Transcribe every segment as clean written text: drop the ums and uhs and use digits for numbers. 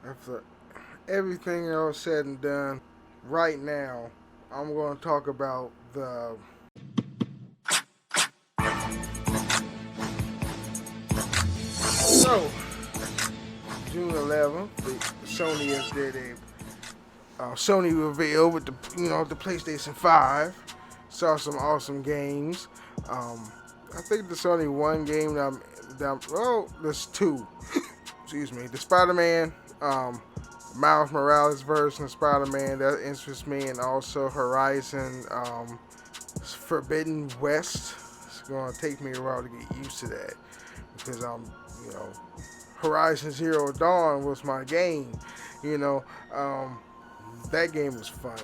After everything else said and done, right now, I'm going to talk about the. So, June 11th, Sony has did a Sony reveal with the PlayStation 5. Saw some awesome games. I think there's only one game well, there's two. Excuse me, the Spider-Man, Miles Morales version of Spider-Man that interests me, and also Horizon Forbidden West. It's gonna take me a while to get used to that because you know, Horizon Zero Dawn was my game. You know, um, that game was fun.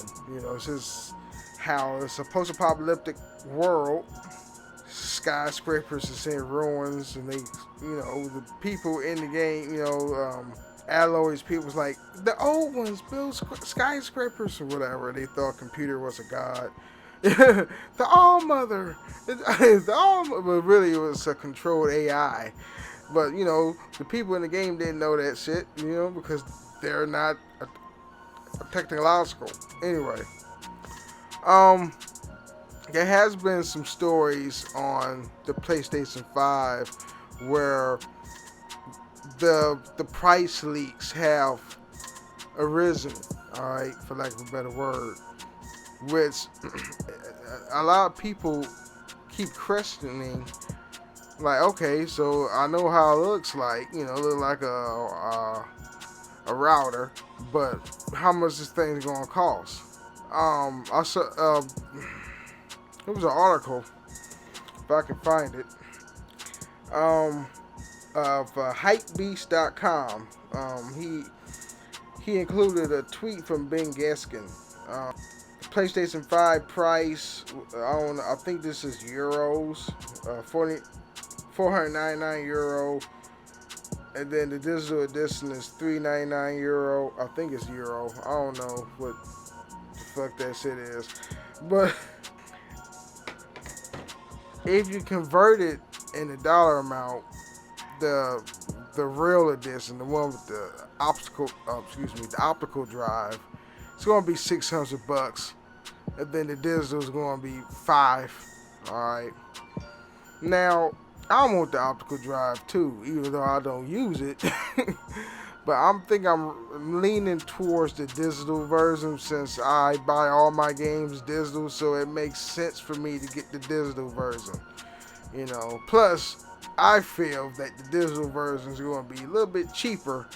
It's just how it's a post-apocalyptic world. Skyscrapers is in ruins, and the people in the game, Alloy's people was like the old ones build skyscrapers or whatever. They thought computer was a god. The All Mother, but really it was a controlled AI. But the people in the game didn't know that shit, because they're not technological. Anyway, um, there has been some stories on the PlayStation 5 where the price leaks have arisen, all right, for lack of a better word, which a lot of people keep questioning. Like, okay, so I know how it looks like, it look like a router, but how much this thing's gonna cost? I saw it was an article, if I can find it, of hypebeast.com. He included a tweet from Ben Gaskin. PlayStation 5 price, I think this is euros, 499 euro, and then the digital edition is 399 euro. I think it's euro. I don't know what the fuck that shit is, but if you convert it in the dollar amount, the real edition, the one with the the optical drive, it's gonna be $600, and then the digital is gonna be $5. All right. Now, I want the optical drive too, even though I don't use it. But I'm leaning towards the digital version since I buy all my games digital, so it makes sense for me to get the digital version. Plus I feel that the digital version is going to be a little bit cheaper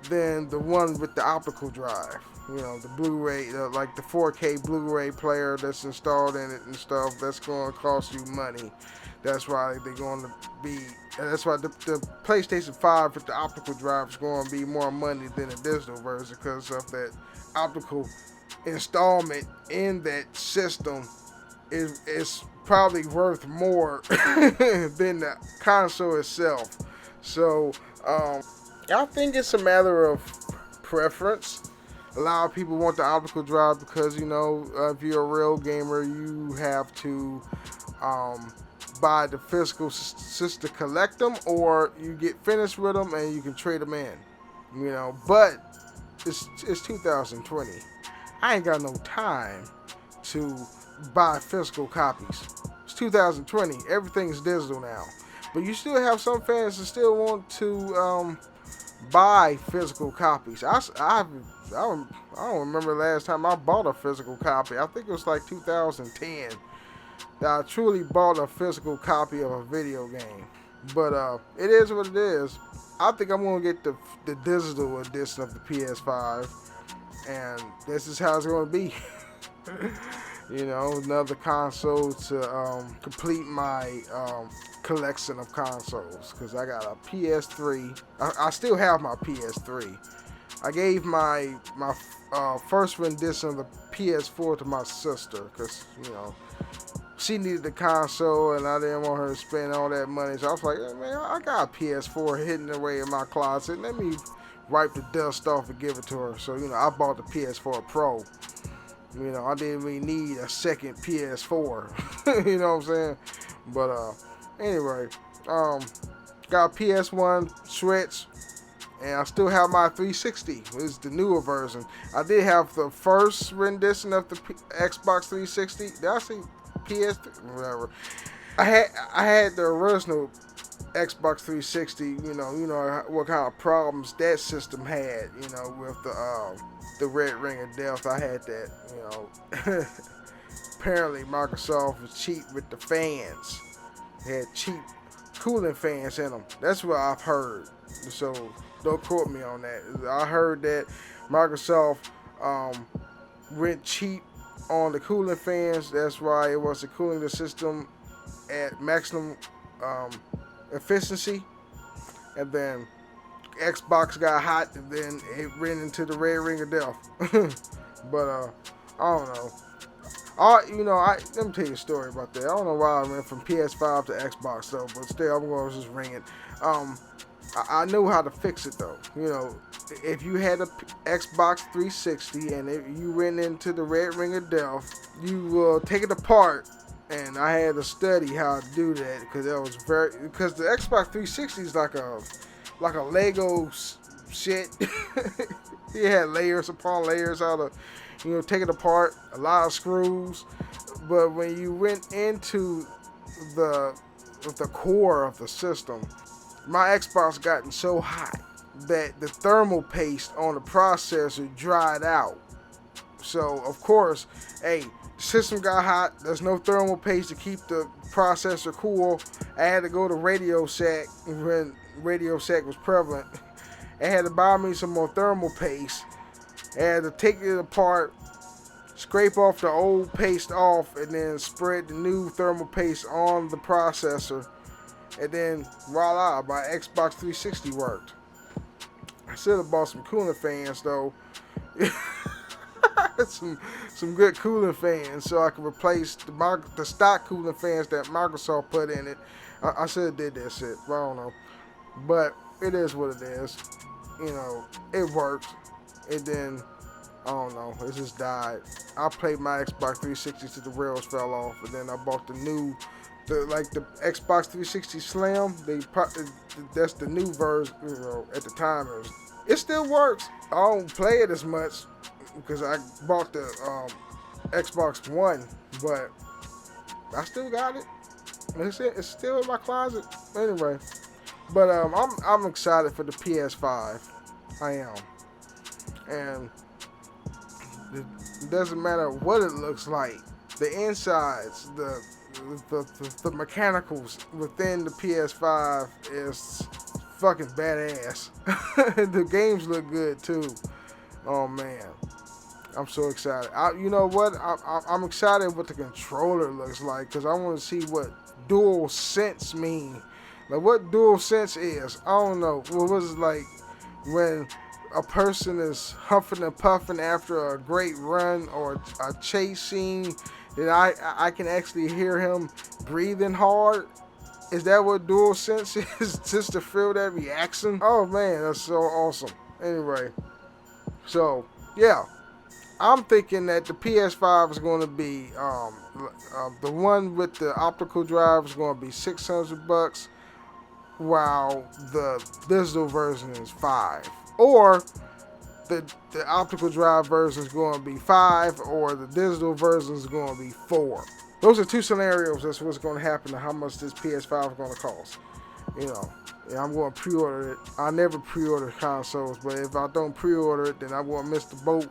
than the one with the optical drive. The Blu-ray, like the 4K Blu-ray player that's installed in it and stuff. That's going to cost you money. That's why they're going to be. That's why the PlayStation 5 with the optical drive is going to be more money than the digital version because of that optical installment in that system is probably worth more than the console itself. So I think it's a matter of preference. A lot of people want the optical drive because if you're a real gamer, you have to buy the physical just to collect them, or you get finished with them and you can trade them in. But it's 2020. I ain't got no time to buy physical copies. It's 2020. Everything is digital now. But you still have some fans that still want to buy physical copies. I don't remember the last time I bought a physical copy. I think it was like 2010 that I truly bought a physical copy of a video game. But it is what it is. I think I'm gonna get the digital edition of the PS5, and this is how it's gonna be. Another console to complete my collection of consoles, because I got a PS3. I still have my PS3. I gave my first rendition of the PS4 to my sister because she needed the console and I didn't want her to spend all that money. So I was like, hey, man, I got a PS4 hidden away in my closet. Let me wipe the dust off and give it to her. So I bought the PS4 Pro. I didn't really need a second PS4. You know what I'm saying? But anyway, got PS1 Switch, and I still have my 360. It's the newer version. I did have the first rendition of the Xbox 360. Did I say PS? Whatever. I had the original Xbox 360. You know what kind of problems that system had. You know, with the red ring of death. I had that. You know, apparently Microsoft was cheap with the fans. They had cheap cooling fans in them. That's what I've heard. So don't quote me on that. I heard that Microsoft went cheap on the cooling fans. That's why it was cooling the system at maximum efficiency. And then Xbox got hot, and then it ran into the red ring of death. But I don't know. Let me tell you a story about that. I don't know why I went from PS5 to Xbox though, but still, I'm going to just ring it. I knew how to fix it though. You know, if you had a Xbox 360 and if you went into the red ring of death, you will take it apart. And I had to study how to do that because the Xbox 360 is like a Lego shit. It had layers upon layers, how to take it apart, a lot of screws. But when you went into the core of the system, my Xbox gotten so hot that the thermal paste on the processor dried out. So of course, the system got hot. There's no thermal paste to keep the processor cool. I had to go to Radio Shack when Radio Shack was prevalent. I had to buy me some more thermal paste. I had to take it apart, scrape off the old paste off, and then spread the new thermal paste on the processor. And then voila, my Xbox 360 worked. I should have bought some cooling fans though. some good cooling fans so I could replace the stock cooling fans that Microsoft put in it. I should have did that shit. I don't know. But it is what it is. It works. And then, I don't know, it just died. I played my Xbox 360 till the rails fell off, and then I bought the Xbox 360 Slim. That's the new version. At the time, it still works. I don't play it as much because I bought the Xbox One, but I still got it. It's still in my closet. Anyway, but I'm excited for the PS5. I am. And it doesn't matter what it looks like. The insides, the mechanicals within the PS5 is fucking badass. The games look good too. Oh man, I'm so excited. You know what? I'm excited what the controller looks like because I want to see what Dual Sense mean. Like what Dual Sense is. I don't know. What was it like when a person is huffing and puffing after a great run or a chase scene, then I can actually hear him breathing hard. Is that what Dual Sense is? Just to feel that reaction? Oh man, that's so awesome. Anyway, so yeah, I'm thinking that the PS5 is going to be the one with the optical drive is going to be $600, while the digital version is $5. Or the optical drive version is going to be $5, or the digital version is going to be $4. Those are two scenarios. That's what's going to happen and how much this PS5 is going to cost. I'm going to pre-order it. I never pre-order consoles, but if I don't pre-order it, then I won't miss the boat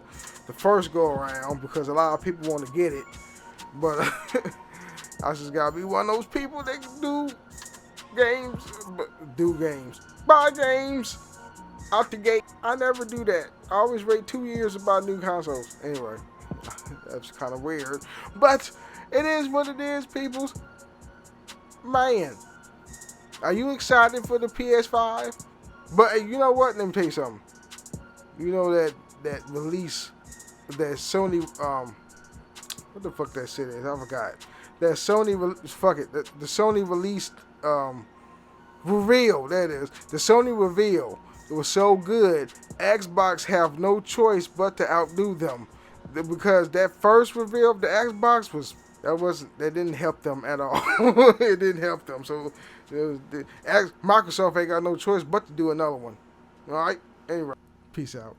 the first go around because a lot of people want to get it. But I just got to be one of those people that do games. Buy games out the gate. I never do that. I always wait 2 years to buy new consoles. Anyway, that's kind of weird. But it is what it is, peoples. Man, are you excited for the PS5? But you know what? Let me tell you something. You know that release, that Sony, what the fuck that shit is? I forgot. That Sony, the Sony released, reveal, that is. The Sony reveal. It was so good, Xbox have no choice but to outdo them. Because that first reveal of the Xbox that didn't help them at all. It didn't help them. So Microsoft ain't got no choice but to do another one. All right. Anyway, peace out.